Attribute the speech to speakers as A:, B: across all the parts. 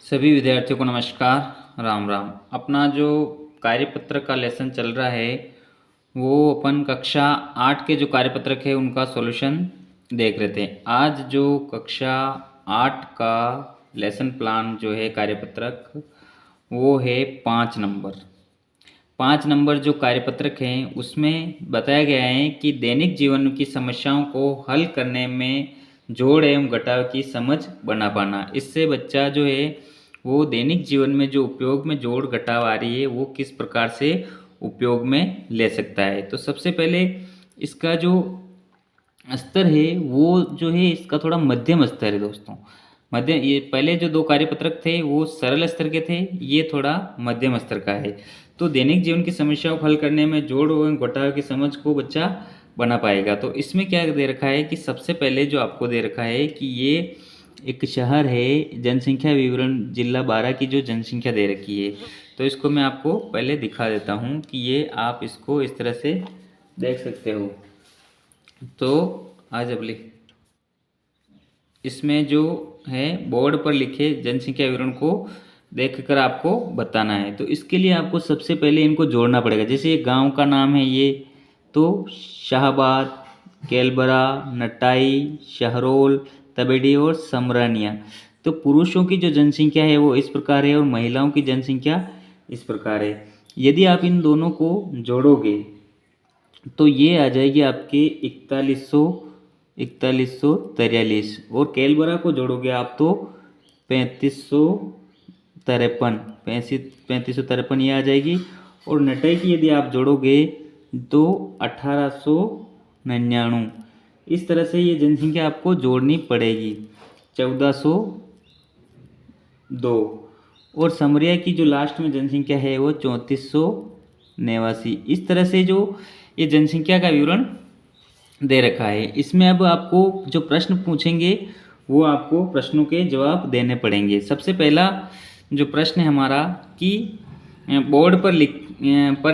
A: सभी विद्यार्थियों को नमस्कार। राम राम। अपना जो कार्यपत्र का लेसन चल रहा है वो अपन कक्षा 8 के जो कार्यपत्रक है उनका सॉल्यूशन देख रहे थे। आज जो कक्षा 8 का लेसन प्लान जो है कार्यपत्रक वो है 5 नंबर। 5 नंबर जो कार्यपत्रक हैं उसमें बताया गया है कि दैनिक जीवन की समस्याओं को हल करने में जोड़ एवं घटाव की समझ बना पाना। इससे बच्चा जो है वो दैनिक जीवन में जो उपयोग में जोड़ घटाव आ रही है वो किस प्रकार से उपयोग में ले सकता है। तो सबसे पहले इसका जो स्तर है वो जो है इसका थोड़ा मध्यम स्तर है दोस्तों। ये पहले जो 2 कार्यपत्रक थे वो सरल स्तर के थे, ये थोड़ा मध्यम स्तर का है। तो दैनिक जीवन की समस्याओं को हल करने में जोड़ एवं घटाव की समझ को बच्चा बना पाएगा। तो इसमें क्या दे रखा है कि सबसे पहले जो आपको दे रखा है कि ये एक शहर है, जनसंख्या विवरण जिला 12 की जो जनसंख्या दे रखी है। तो इसको मैं आपको पहले दिखा देता हूँ कि ये आप इसको इस तरह से देख सकते हो। तो आज अब इसमें जो है बोर्ड पर लिखे जनसंख्या विवरण को देखकर आपको बताना है। तो इसके लिए आपको सबसे पहले इनको जोड़ना पड़ेगा। जैसे ये गांव का नाम है ये, तो शाहबाद, केलबरा, नटाई, शहरोल, तबेड़ी और समरानिया। तो पुरुषों की जो जनसंख्या है वो इस प्रकार है और महिलाओं की जनसंख्या इस प्रकार है। यदि आप इन दोनों को जोड़ोगे तो ये आ जाएगी आपके 4143 और केलबरा को जोड़ोगे आप तो 3553 ये आ जाएगी। और नटाई की यदि आप जोड़ोगे तो 1899। इस तरह से ये जनसंख्या आपको जोड़नी पड़ेगी। 1402 और समरिया की जो लास्ट में जनसंख्या है वो 3489। इस तरह से जो ये जनसंख्या का विवरण दे रखा है। इसमें अब आपको जो प्रश्न पूछेंगे वो आपको प्रश्नों के जवाब देने पड़ेंगे। सबसे पहला जो प्रश्न है हमारा कि बोर्ड पर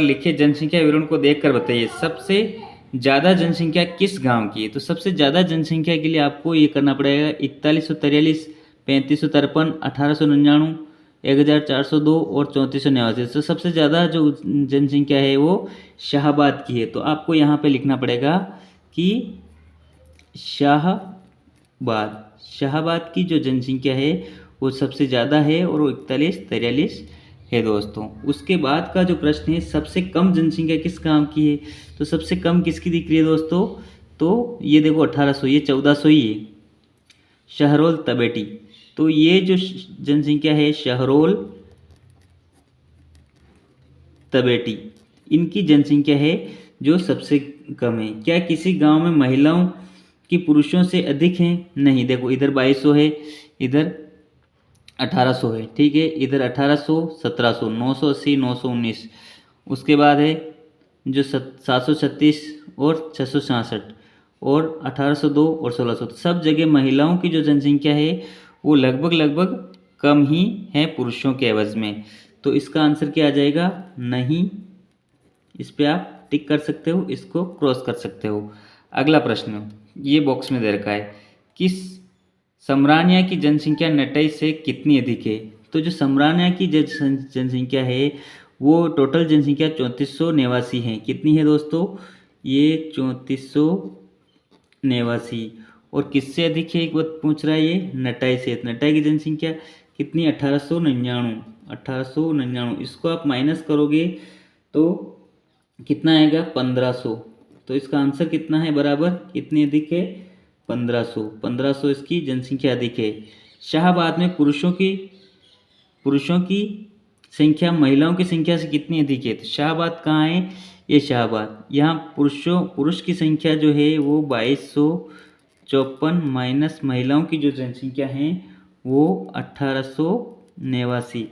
A: लिखे जनसंख्या विवरण को देखकर बताइए सबसे ज़्यादा जनसंख्या किस गांव की है। तो सबसे ज़्यादा जनसंख्या के लिए आपको ये करना पड़ेगा 4143, 3553, 1899, 1402 और 3489। तो सबसे ज़्यादा जो जनसंख्या है वो शाहबाद की है। तो आपको यहाँ पे लिखना पड़ेगा कि शाहबाद की जो जनसंख्या है वो सबसे ज़्यादा है और वो 4143 है दोस्तों। उसके बाद का जो प्रश्न है सबसे कम जनसंख्या किस गांव की है। तो सबसे कम किसकी दिख रही है दोस्तों, तो ये देखो 1800, ये 1400 ही है, शहरोल तबेटी। तो ये जो जनसंख्या है शहरोल तबेटी, इनकी जनसंख्या है जो सबसे कम है। क्या किसी गांव में महिलाओं की पुरुषों से अधिक हैं? नहीं। देखो इधर 2200 है, इधर 1800 है, ठीक है, इधर 1800, 1700, 980, 919। उसके बाद है जो 736 और 666 और 1802 और 1600। तो सब जगह महिलाओं की जो जनसंख्या है वो लगभग कम ही है पुरुषों के एवज में। तो इसका आंसर क्या आ जाएगा? नहीं। इस पे आप टिक कर सकते हो, इसको क्रॉस कर सकते हो। अगला प्रश्न ये बॉक्स में दे रखा है कि समरानिया की जनसंख्या नटाई से कितनी अधिक है। तो जो समरानिया की जनसंख्या है वो टोटल जनसंख्या 3489 है। कितनी है दोस्तों? ये 3489। और किससे अधिक है एक बात पूछ रहा है ये? नटाई से। नटाई की जनसंख्या कितनी? 1899। इसको आप माइनस करोगे तो कितना आएगा? 1500। तो इसका आंसर कितना है? बराबर कितनी अधिक है? 1500 इसकी जनसंख्या अधिक है। शाहबाद में पुरुषों की संख्या महिलाओं की संख्या से कितनी अधिक है। तो शाहबाद कहाँ है? ये शाहबाद। यहाँ पुरुष की संख्या जो है वो 2254 माइनस महिलाओं की जो जनसंख्या है वो 1889।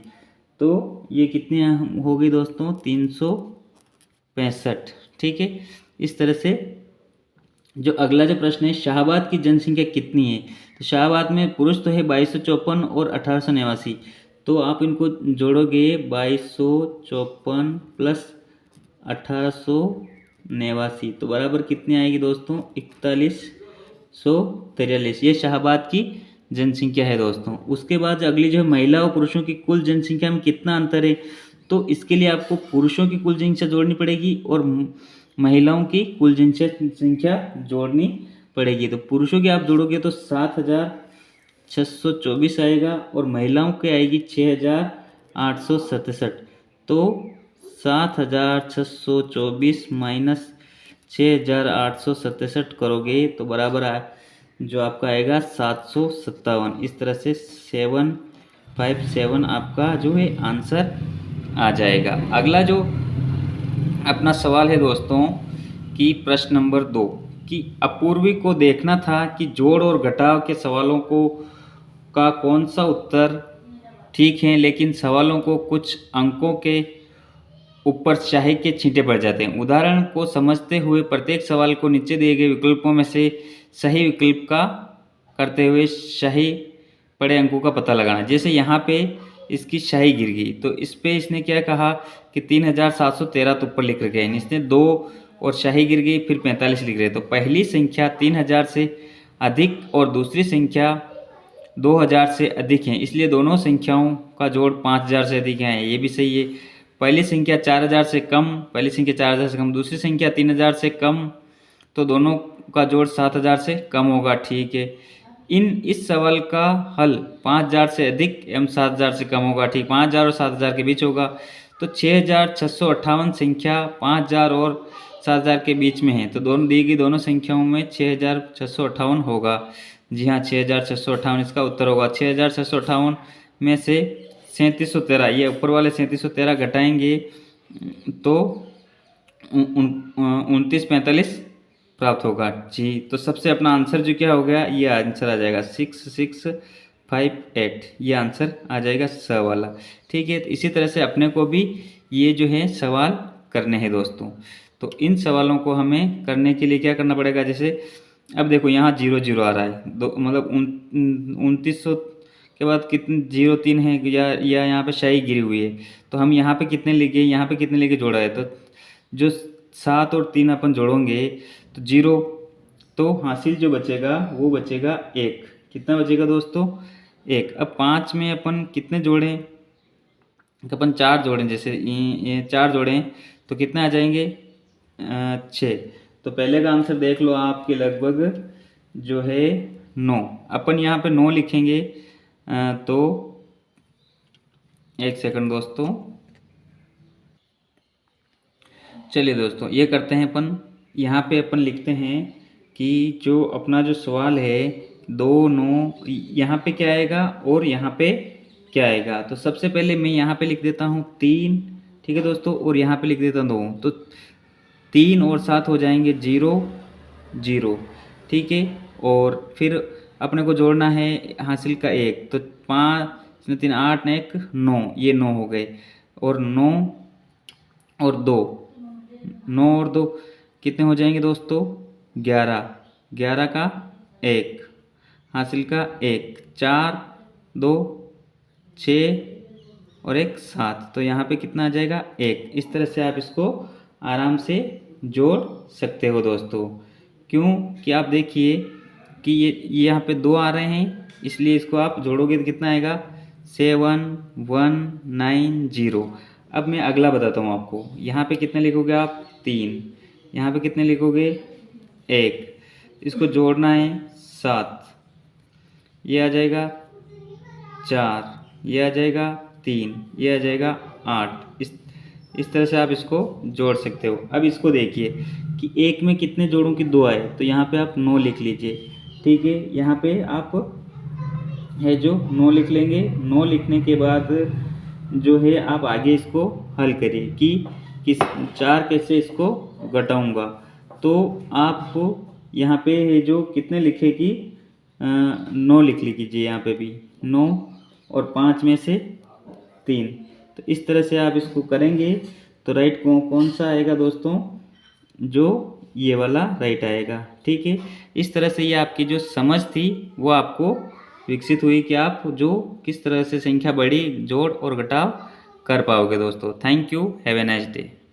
A: तो ये कितने हो गई दोस्तों? 365। ठीक है। इस तरह से जो अगला जो प्रश्न है शाहबाद की जनसंख्या कितनी है। तो शाहबाद में पुरुष तो है 2254 और 1889। तो आप इनको जोड़ोगे 2254 प्लस 1889 तो बराबर कितनी आएगी दोस्तों? 4143। ये शाहबाद की जनसंख्या है दोस्तों। उसके बाद अगली जो है महिला और पुरुषों की कुल जनसंख्या में कितना अंतर है, तो इसके लिए आपको पुरुषों की कुल जनसंख्या जोड़नी पड़ेगी और महिलाओं की कुल जनसंख्या जोड़नी पड़ेगी। तो पुरुषों की आप जोड़ोगे तो 7,624 आएगा और महिलाओं की आएगी 6,867। तो 7,624 माइनस 6,867 करोगे तो बराबर जो आपका आएगा 757। इस तरह से 757 आपका जो है आंसर आ जाएगा। अगला जो अपना सवाल है दोस्तों कि प्रश्न नंबर 2 कि अपूर्वी को देखना था कि जोड़ और घटाव के सवालों का कौन सा उत्तर ठीक है, लेकिन सवालों को कुछ अंकों के ऊपर स्याही के छींटे पड़ जाते हैं। उदाहरण को समझते हुए प्रत्येक सवाल को नीचे दिए गए विकल्पों में से सही विकल्प का करते हुए स्याही पड़े अंकों का पता लगाना। जैसे यहाँ पे इसकी स्याही गिर गई तो इस पे इसने क्या कहा कि 3,713 तो ऊपर लिख रखे हैं, इसने 2 और स्याही गिर गई, फिर 45 लिख रहे। तो पहली संख्या 3,000 से अधिक और दूसरी संख्या 2,000 से अधिक है, इसलिए दोनों संख्याओं का जोड़ 5,000 से अधिक है, ये भी सही है। पहली संख्या 4,000 से कम, पहली संख्या 4,000 से कम, दूसरी संख्या 3,000 से कम, तो दोनों का जोड़ 7,000 से कम होगा, ठीक है। इस सवाल का हल 5,000 से अधिक एवं 7,000 से कम होगा, ठीक। 5,000 और 7,000 के बीच होगा। तो 6,658 संख्या 5,000 और 7,000 के बीच में है, तो दोनों दी गई दोनों संख्याओं में 6,658 होगा। जी हाँ, 6,658 इसका उत्तर होगा। 6,658 में से 3,713, ये ऊपर वाले 3,713 घटाएंगे तो 2945 प्राप्त होगा। जी, तो सबसे अपना आंसर जो क्या हो गया, ये आंसर आ जाएगा 6,658, ये आंसर आ जाएगा स वाला, ठीक है। तो इसी तरह से अपने को भी ये जो है सवाल करने हैं दोस्तों। तो इन सवालों को हमें करने के लिए क्या करना पड़ेगा, जैसे अब देखो यहाँ 0 आ रहा है, दो मतलब 2900 के बाद कितने 0 3 है या यहाँ पे शाही गिरी हुई है, तो हम यहाँ पे कितने लिखे, यहाँ पे कितने लेके जोड़ा है, तो जो 7 और 3 अपन जोड़ोगे तो 0, तो हासिल जो बचेगा वो बचेगा 1। कितना बचेगा दोस्तों, 1। अब 5 में अपन कितने जोड़ें, तो अपन 4 जोड़ें, जैसे ये 4 जोड़ें तो कितने आ जाएंगे 6। तो पहले का आंसर देख लो आपके लगभग जो है 9। अपन यहाँ पे 9 लिखेंगे तो 1 सेकंड दोस्तों, चलिए दोस्तों ये करते हैं अपन। यहाँ पे अपन लिखते हैं कि जो अपना जो सवाल है 2 9, यहाँ पे क्या आएगा और यहाँ पे क्या आएगा। तो सबसे पहले मैं यहाँ पे लिख देता हूँ 3, ठीक है दोस्तों, और यहाँ पे लिख देता हूँ 2, तो 3 और 7 हो जाएंगे 0 0, ठीक है। और फिर अपने को जोड़ना है हासिल का 1, तो 5 3 8 1 9, ये 9 हो गए, और 9 और 2, 9 और 2 कितने हो जाएंगे दोस्तों 11, 11 का 1 हासिल का 1, 4 2 6 और 1 7, तो यहाँ पे कितना आ जाएगा 1। इस तरह से आप इसको आराम से जोड़ सकते हो दोस्तों। क्यों कि आप देखिए कि ये यहाँ पे 2 आ रहे हैं, इसलिए इसको आप जोड़ोगे तो कितना आएगा 7,1,9,0। अब मैं अगला बताता हूँ आपको। यहाँ पे कितने लिखोगे आप 3, यहाँ पे कितने लिखोगे 1, इसको जोड़ना है 7, ये आ जाएगा 4, ये आ जाएगा 3, ये आ जाएगा 8। इस तरह से आप इसको जोड़ सकते हो। अब इसको देखिए कि 1 में कितने जोड़ों की 2 आए, तो यहाँ पे आप 9 लिख लीजिए, ठीक है। यहाँ पे आप है जो 9 लिख लेंगे। 9 लिखने के बाद जो है आप आगे इसको हल करिए कि किस 4 कैसे इसको घटाऊंगा। तो आपको यहाँ पे है जो कितने लिखेगी 9 लिख लीजिए, यहाँ पे भी 9 और 5 में से 3। तो इस तरह से आप इसको करेंगे तो राइट कौन सा आएगा दोस्तों, जो ये वाला राइट आएगा, ठीक है। इस तरह से ये आपकी जो समझ थी वो आपको विकसित हुई कि आप जो किस तरह से संख्या बढ़ी जोड़ और घटाव कर पाओगे दोस्तों। Thank you, have a nice day.